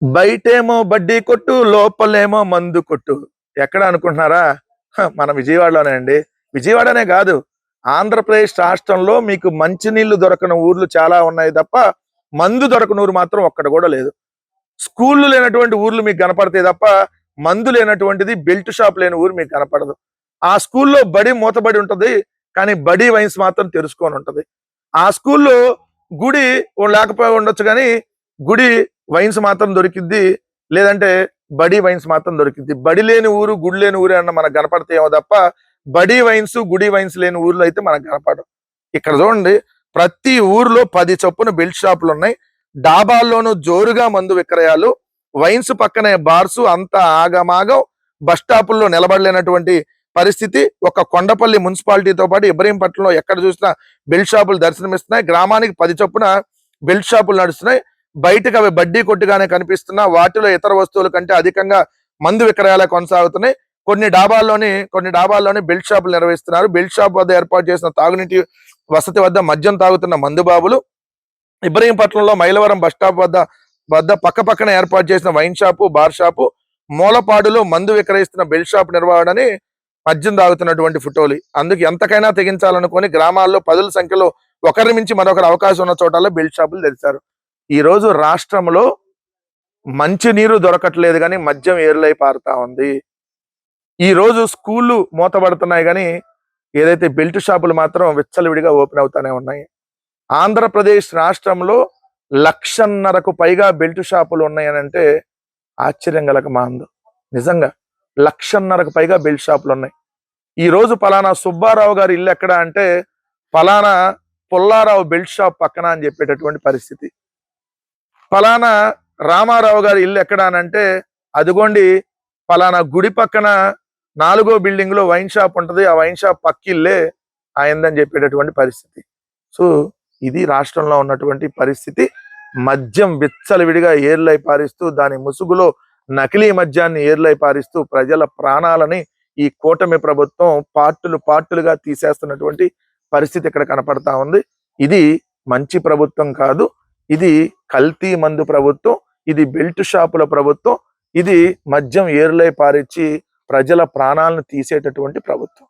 బయటేమో బడ్డీ కొట్టు, లోపలేమో మందు కొట్టు. ఎక్కడ అనుకుంటున్నారా? మన విజయవాడలోనే అండి. విజయవాడనే కాదు, ఆంధ్రప్రదేశ్ రాష్ట్రంలో మీకు మంచినీళ్లు దొరకని ఊర్లు చాలా ఉన్నాయి తప్ప, మందు దొరకని ఊరు మాత్రం ఒక్కటి కూడా లేదు. స్కూళ్ళు లేనటువంటి ఊర్లు మీకు కనపడతాయి తప్ప, మందు లేనటువంటిది, బెల్ట్ షాప్ లేని ఊరు మీకు కనపడదు. ఆ స్కూల్లో బడి మూతబడి ఉంటది, కానీ బడి వైన్స్ మాత్రం తెరుచుకొని ఉంటది. ఆ స్కూల్లో గుడి లేకపోయి ఉండొచ్చు కానీ, గుడి వైన్స్ మాత్రం దొరికిద్ది, లేదంటే బడి వైన్స్ మాత్రం దొరికిద్ది. బడి లేని ఊరు, గుడి లేని ఊరు అన్న మనకు కనపడతాయేమో తప్ప, బడి వైన్స్, గుడి వైన్స్ లేని ఊర్లో అయితే మనకు కనపడవు. ఇక్కడ చూడండి, ప్రతి ఊర్లో 10 చొప్పున బెల్ట్ షాపులు ఉన్నాయి. డాబాల్లోనూ జోరుగా మందు విక్రయాలు, వైన్స్ పక్కనే బార్సు, అంతా ఆగమాగం. బస్ స్టాపుల్లో నిలబడలేనటువంటి పరిస్థితి. ఒక కొండపల్లి మున్సిపాలిటీతో పాటు ఇబ్రహీంపట్నంలో ఎక్కడ చూసినా బెల్ట్ షాపులు దర్శనమిస్తున్నాయి. గ్రామానికి 10 చొప్పున బెల్ట్ షాపులు నడుస్తున్నాయి. బయటకు అవి బడ్డీ కొట్టుగానే కనిపిస్తున్నా, వాటిలో ఇతర వస్తువుల కంటే అధికంగా మందు విక్రయాలు కొనసాగుతున్నాయి. కొన్ని డాబాల్లోని బెల్ట్ షాపులు నిర్వహిస్తున్నారు. బెల్ట్ షాప్ వద్ద ఏర్పాటు చేసిన తాగునీటి వసతి వద్ద మద్యం తాగుతున్న మందుబాబులు. ఇబ్రహీంపట్నంలో మైలవరం బస్ స్టాప్ వద్ద పక్కన ఏర్పాటు చేసిన వైన్ షాపు, బార్ షాపు. మూలపాడులో మందు విక్రయిస్తున్న బెల్ట్ షాప్ నిర్వహణని మద్యం తాగుతున్నటువంటి ఫోటోలు. అందుకు ఎంతకైనా తెగించాలనుకొని గ్రామాల్లో 10ల సంఖ్యలో ఒకరి మించి మరొకరు అవకాశం ఉన్న చోటల్లో బెల్ట్ షాపులు తెరిచారు. ఈ రోజు రాష్ట్రంలో మంచి నీరు దొరకట్లేదు కానీ మద్యం ఏర్లై పారుతా ఉంది. ఈ రోజు స్కూళ్ళు మూతబడుతున్నాయి కానీ ఏదైతే బెల్ట్ షాపులు మాత్రం విచ్చలవిడిగా ఓపెన్ అవుతానే ఉన్నాయి. ఆంధ్రప్రదేశ్ రాష్ట్రంలో 1,50,000కు పైగా బెల్ట్ షాపులు ఉన్నాయని అంటే ఆశ్చర్యం కలగ మాందు. నిజంగా 1,50,000కు పైగా బెల్ట్ షాపులు ఉన్నాయి. ఈ రోజు పలానా సుబ్బారావు గారి ఇల్లు ఎక్కడ అంటే, పలానా పుల్లారావు బెల్ట్ షాప్ పక్కన అని చెప్పేటటువంటి పరిస్థితి. పలానా రామారావు గారి ఇల్లు ఎక్కడ అని అంటే, అదిగోండి పలానా గుడి పక్కన 4వ బిల్డింగ్ లో వైన్ షాప్ ఉంటది, ఆ వైన్ షాప్ పక్కిల్లే అయిందని చెప్పేటటువంటి పరిస్థితి. సో ఇది రాష్ట్రంలో ఉన్నటువంటి పరిస్థితి. మద్యం విచ్చలవిడిగా ఏర్లై పారిస్తూ, దాని ముసుగులో నకిలీ మద్యాన్ని ఏర్లై పారిస్తూ ప్రజల ప్రాణాలని ఈ కూటమి ప్రభుత్వం పార్టులుగా తీసేస్తున్నటువంటి పరిస్థితి ఇక్కడ కనపడతా ఉంది. ఇది మంచి ప్రభుత్వం కాదు, ఇది కల్తీ మందు ప్రభుత్వం, ఇది బెల్ట్ షాపుల ప్రభుత్వం, ఇది మద్యం ఏర్లై పారిచ్చి ప్రజల ప్రాణాలను తీసేటటువంటి ప్రభుత్వం.